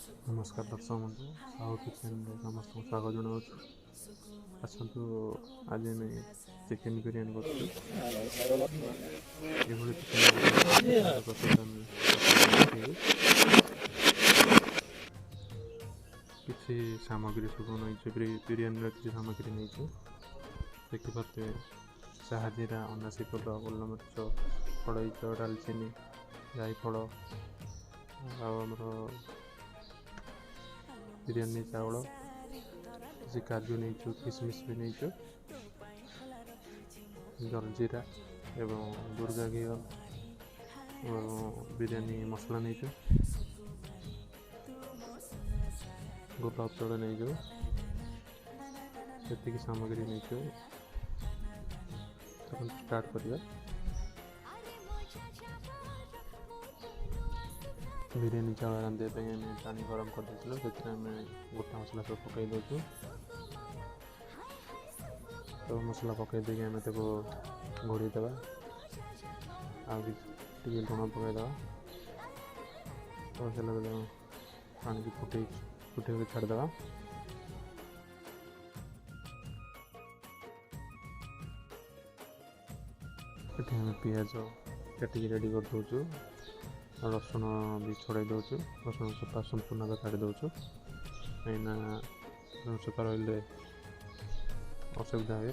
नमस्कार दर्शक बंधु साहू किचन समस्त स्वागत जनाऊँ। आसतु आज आम चिकेन बिरियानी किसी सामग्री सब नहीं बिरियानी किसी सामग्री नहीं देखिपे साहजीरा अनासी फल गोलमरीच कड़ईच डालचीनी जायफल आमर बिरियानी चावल किसी काजू नहीं किसमिश भी नहीं जलजीरा एवं दुर्गा घी बिरियानी मसला नहीं गोलाप जल नहीं जो सामग्री नहीं स्टार्ट करिया। बिरियानी चावल रांधे पानी गरम कर देथिलु गोटा मसला सब पकई दउछु। तो मसला पकई देके आम घोड़ी देवा टे लुण पकई देवा तो पानी की फुटे छाड़देवा। पियाज काटिक रेडी कर दूचु रसुण भी छड़ाई दूचु रसुण चोपा संपूर्ण काटी दूचु कहीं चोपा रही असुविधा हुए।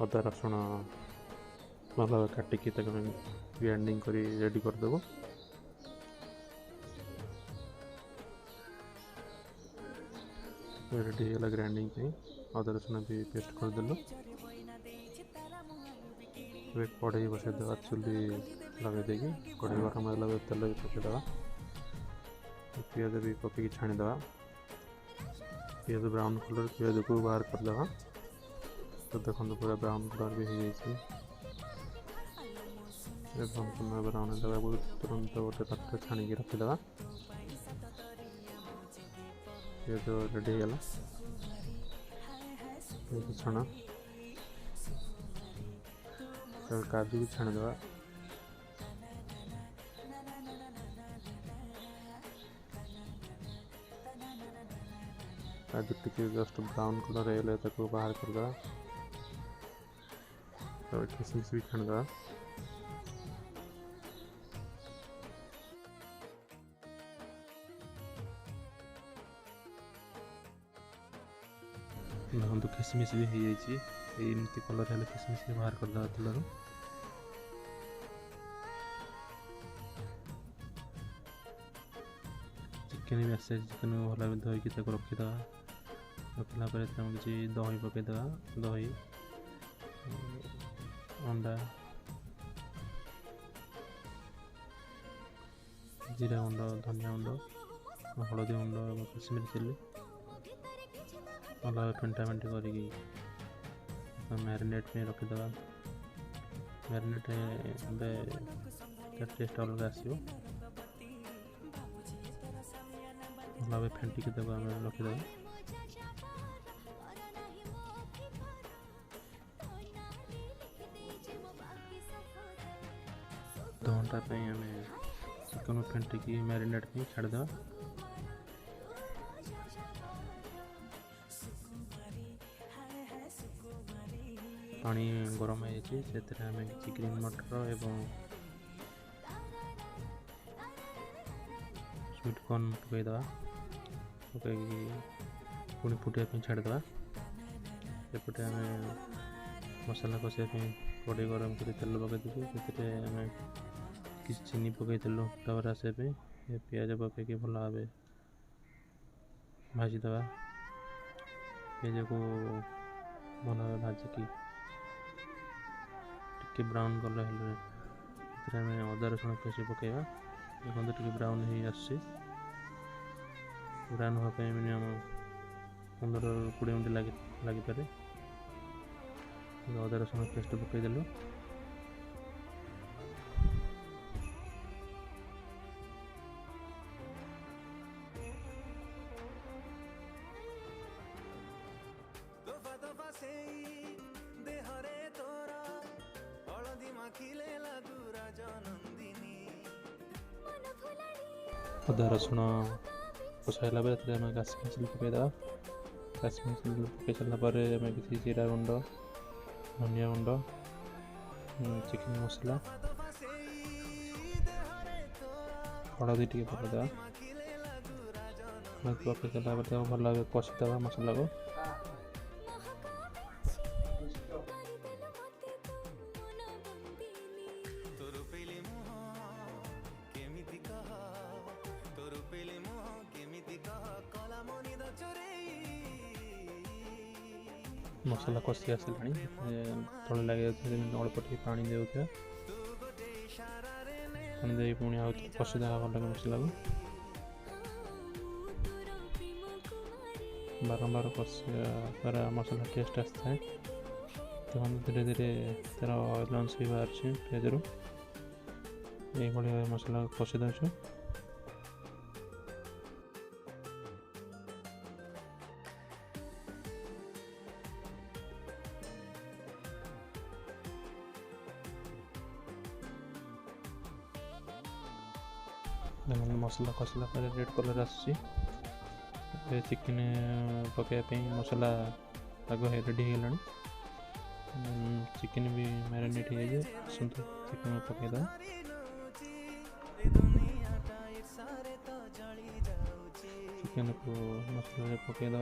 अदा रसुण भल भाव काटिकी ग्राइंडिंग कर रेडी करदेव। रेडी है ग्राइंडिंग अदा रसुण भी पेस्ट करदेलु। कढ़ई बसई देवा चुली लगे देगी कढ़ई गरम लगे तेल भी पकईदेवा पिज भी पकई छाणीदे पिज ब्राउन कलर पिज को बाहर करदे। तो देखो पूरा ब्राउन कलर भी हो संपूर्ण ब्राउन देवा तुरंत गोटे पात्र छाणी रखीदे। पिज रेडी होगा छाण काजू भी छाणीदे। काजू टी जस्ट ब्राउन कलर है बाहर करदे। तो किसमिस भी छाणीदे। देखो किसमिस भी हो जाती कलर है किसमिस भी बाहर करदे तेलू। चिकेन भी आसे चिकेन भल भाव धोईकी रखीदे रखला किसी दही पकईदे दही अंडा जीरा गुंड धनिया गुंड हलदी गुंड और कश्मीरी चिल्ली भल भाव फेंटा फेंटी कर मैरिनेट में रखीदे। मैरिनेट टेस्ट अलग आसो भल भाव फेंटिकी रखीदे। घंटा आम चिकन फेंटिकी मैरिनेट में छाड़दे। पानी गरम हो किसी ग्रीन मटर एवं स्वीट कॉर्न पकईदे पकईकी पुणी फुटाई छाड़दे। एपटे आम मसला कषा कड़े गरम कर तेल पकईदे आम किसी चीनी पकईलु फ्लेवर आसापी पिज पकईकी भल भाव भाजीदे। पिज को भल भाव भाजिकी टे ब्राउन कलर हेल्ले अदा रसुण पेस्ट पकईवा देखते टे ब्राउन हो आसुची। ब्राउन हाँपाई मिनिमम 15-20 मिनट लगिपे। अदा रसुण पेस्ट पकईदेलु खिले लागू राजा नंदिनी मन भुलानी अदा रसुण कषाइला आम काश्मीर चिली पकईदेवा। काश्मीर चिली पकई सारापर आम किसी जीरा गुंड धनिया गुंड चिकेन मसला हलदी टी पकईदेवा। पकई सारापर भल भाव कषिदेवा मसला को। मसला कषि आसला तले लगे अल्प टे पानी देता पानी दे पुणी आउ कषिदेवा भल मसला को। बारंबार कषिया द्वारा मसला टेस्ट आसता है। धीरे धीरे तार ऑयल अंश भी बाहर पियाज रू ये मसला कषि दे। मसला कषला पर रेड कलर आस चिकेन पकड़ापी मसला आग रेडी होगा। चिकेन भी मैरिनेट हो जाए चिकेन पकईद चिकेन को मसला पकईद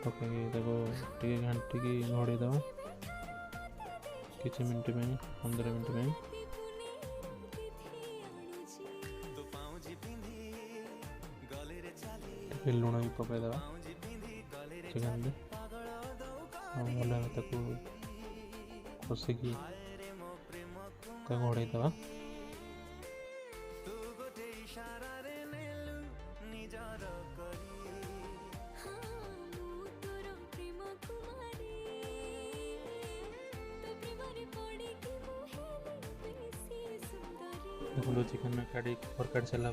पकई घाटी घोड़ेद किसी मिनट में 15 मिनट में। लुण भी पकईदेवा चिकेन भल कषिकी घोड़ेदेवा। देखो चिकेन काटी कवर काट सारा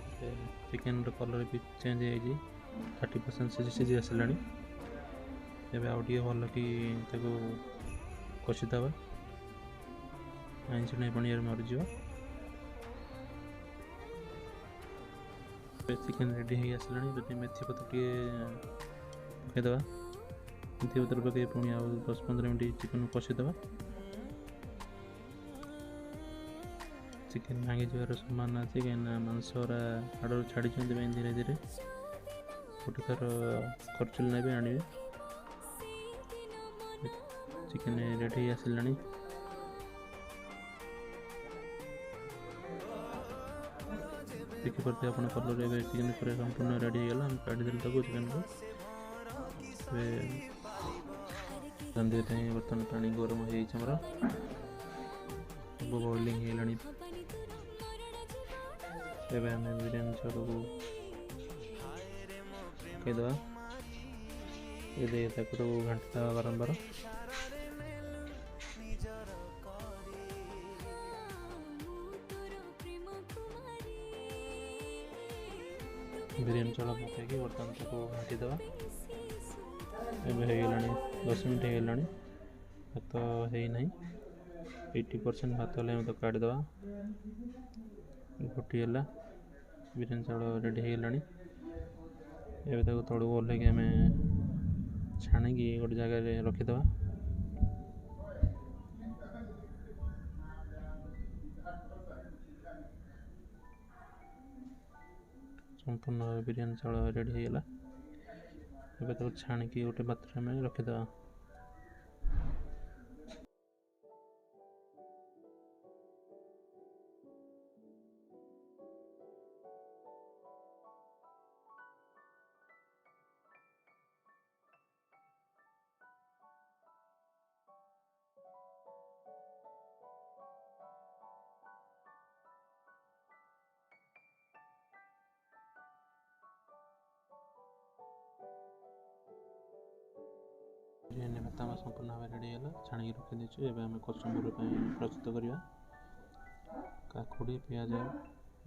चिकेन कलर भी चेंज हो 30% सीझी आसला। एवं आउ भल कि कषिदेवा आइंस नहीं पानी मरीज। चिकेन रेडी हो आसला मेथी पत्र पकईदेवा। मेथी पत्र पकई पुणी आउ 10-15 मिनट चिकेन कषिदेवा। चिकेन भांगी जबार संभावना अच्छी कहीं मांसरा हाड़ छाड़ी धीरे धीरे गोटे थर करचुल ने आने। चिकेन रेडी आसला देखिपे आप कलर चिकेन पूरा संपूर्ण रेडी होगा। काढ़ी चिकेन को रांधे बर्तमान पानी गरम हो बॉइलिंग होगा। एवं आम बिरयानी चाउल को पकईदेवा ये घाटा बारंबार। बिरयानी चाउल पकईकि बर्तमान घाटीदेवा। एवं 10 मिनट होगा भात होना 80% भात है काढ़ीदेवा। फुटीगला बिरयानी चाउल रेडी होगा। एवं तलू ओल्लैक आम छाणिकी गोटे जगह रखीदेवा। संपूर्ण बिरयानी चाउल रेडी होगा। एवं छाणिकी गोटे पात्र में रखीदेवा। बिरयानी भात आम संपूर्ण भाव रेडी है छाणी रखी देचु। एवं आम कचुम्बर प्रस्तुत करवा। काकुड़ी पियाज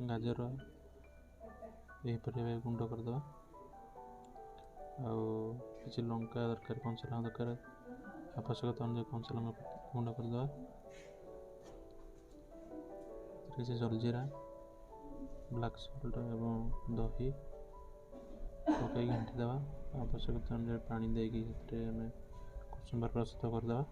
गाजर यहपर गुंड करदे किसी लंका दरकार कंचा लंका दरकार आवश्यकता अनुसार कंचा लंका गुंड करदे। जलजीरा ବ୍ଲାକ୍ ସଲ୍ଟ ଏବଂ ଦହି ପକାଇ ଘାଣ୍ଟି ଦେବା। ଆବଶ୍ୟକତା ଅନୁଯାୟୀ ପାଣି ଦେଇକି ସେଥିରେ ଆମେ କଚୁମ୍ବର ପ୍ରସ୍ତୁତ କରିଦେବା।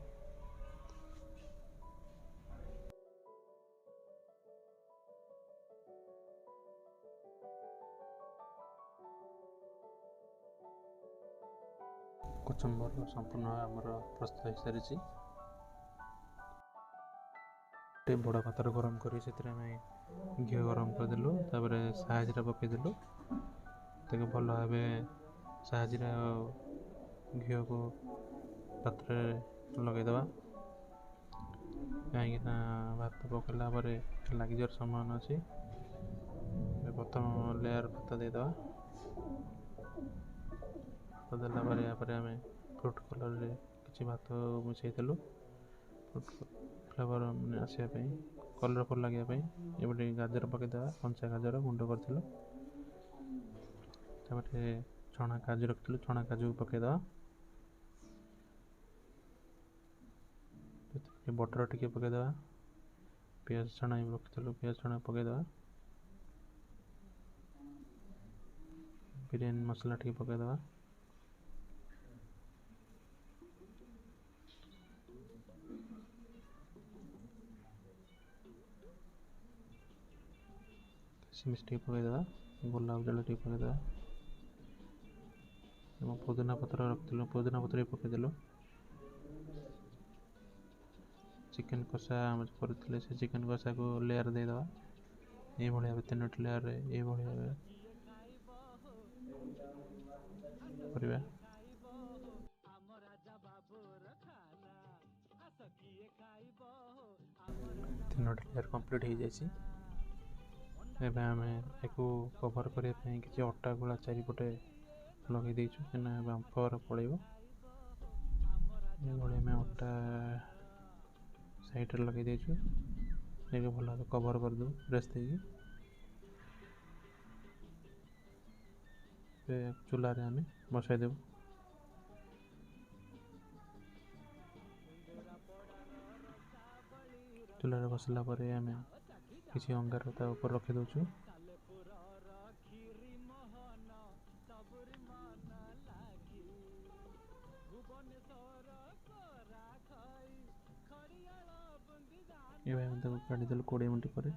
କଚୁମ୍ବର ସମ୍ପୂର୍ଣ୍ଣ ଆମର ପ୍ରସ୍ତୁତ ହୋଇସାରିଛି। ଗୋଟେ ବଡ଼ ପାତ୍ର ଗରମ କରି ସେଥିରେ ଆମେ ଘିଅ ଗରମ କରିଦେଲୁ, ତାପରେ ସାହାଜିରା ପକାଇଦେଲୁ। ତାକୁ ଭଲ ଭାବେ ସାହାଜିରା ଘିଅକୁ ପାତ୍ରରେ ଲଗାଇଦେବା, କାହିଁକିନା ଭାତ ପକାଇଲା ପରେ ଲାଗିଯିବାର ସମ୍ଭାବନା ଅଛି। ପ୍ରଥମ ଲେୟାର ଭାତ ଦେଇଦେବା। ଭାତ ଦେଲା ପରେ ଏହାପରେ ଆମେ ଫ୍ରୁଟ୍ କଲର୍ରେ କିଛି ଭାତ ମିଶାଇଦେଲୁ, ଫ୍ରୁଟ୍ ଫ୍ଲେଭର୍ ଆସିବା ପାଇଁ, କଲର୍ଫୁଲ୍ ଲାଗିବା ପାଇଁ। ଏପଟେ ଗାଜର ପକାଇଦେବା, କଞ୍ଚା ଗାଜର ଗୁଣ୍ଡ କରିଥିଲୁ। ତାପରେ ଛଣା କାଜୁ ରଖିଥିଲୁ, ଛଣା କାଜୁ ପକାଇଦେବା। ସେଥିରେ ବଟର ଟିକେ ପକାଇଦେବା, ପିଆଜ ଛଣା ରଖିଥିଲୁ, ପିଆଜ ଛଣା ପକାଇଦେବା। ବିରିୟାନୀ ମସଲା ଟିକେ ପକାଇଦେବା। କିସମିସ୍ ଟିକେ ପକାଇଦେବା, ଗୋଲାପ ଜଳ ଟିକେ ପକାଇଦେବା ଏବଂ ପୁଦିନା ପତ୍ର ରଖିଥିଲୁ, ପୁଦିନା ପତ୍ର ବି ପକାଇଦେଲୁ। ଚିକେନ୍ କଷା ଆମେ କରିଥିଲେ, ସେ ଚିକେନ୍ କଷାକୁ ଲେୟାର ଦେଇଦେବା। ଏଇଭଳି ଭାବେ 3ଟି ଲେୟାରରେ ଏଇଭଳି ଭାବେ କରିବା। 3ଟି ଲେୟାର କମ୍ପ୍ଲିଟ୍ ହେଇଯାଇଛି। ଏବେ ଆମେ ଏକୁ କଭର୍ କରିବା ପାଇଁ କିଛି ଅଟା ଗୁଳା ଚାରିପଟେ ଲଗାଇ ଦେଇଛୁ, କାହିଁକିନା ବାମ୍ଫର ପଳେଇବ। ଏଭଳି ଆମେ ଅଟା ସାଇଡ଼୍ରେ ଲଗାଇ ଦେଇଛୁ। ଏବେ ଭଲ ଭାବେ କଭର୍ କରିଦେବୁ ପ୍ରେସ୍ ଦେଇକି। ଚୁଲାରେ ଆମେ ବସାଇଦେବୁ। ଚୁଲାରେ ବସିଲା ପରେ ଆମେ କିଛି ଅଙ୍ଗାର ତା ଉପରେ ରଖିଦେଉଛୁ। ଏବେ ଆମେ ତାକୁ କାଢ଼ିଦେଲୁ 20 ମିନିଟ୍ ପରେ।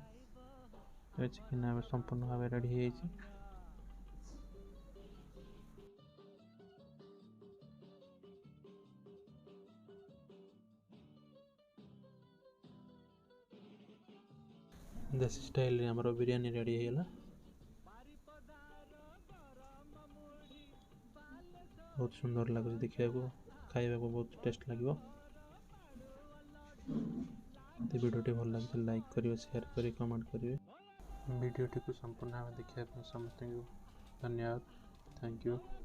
ଏବେ ଚିକେନ୍ ଏବେ ସମ୍ପୂର୍ଣ୍ଣ ଭାବେ ରେଡ଼ି ହେଇଯାଇଛି। ଦେଶୀ ଷ୍ଟାଇଲ୍ରେ ଆମର ବିରିୟାନୀ ରେଡ଼ି ହେଇଗଲା। ବହୁତ ସୁନ୍ଦର ଲାଗୁଛି ଦେଖିବାକୁ, ଖାଇବାକୁ ବହୁତ ଟେଷ୍ଟ ଲାଗିବ। ଯଦି ଭିଡ଼ିଓଟି ଭଲ ଲାଗିଲେ ଲାଇକ୍ କରିବେ, ସେୟାର କରି କମେଣ୍ଟ କରିବେ। ଭିଡ଼ିଓଟିକୁ ସମ୍ପୂର୍ଣ୍ଣ ଭାବେ ଦେଖିବା ପାଇଁ ସମସ୍ତଙ୍କୁ ଧନ୍ୟବାଦ। Thank you.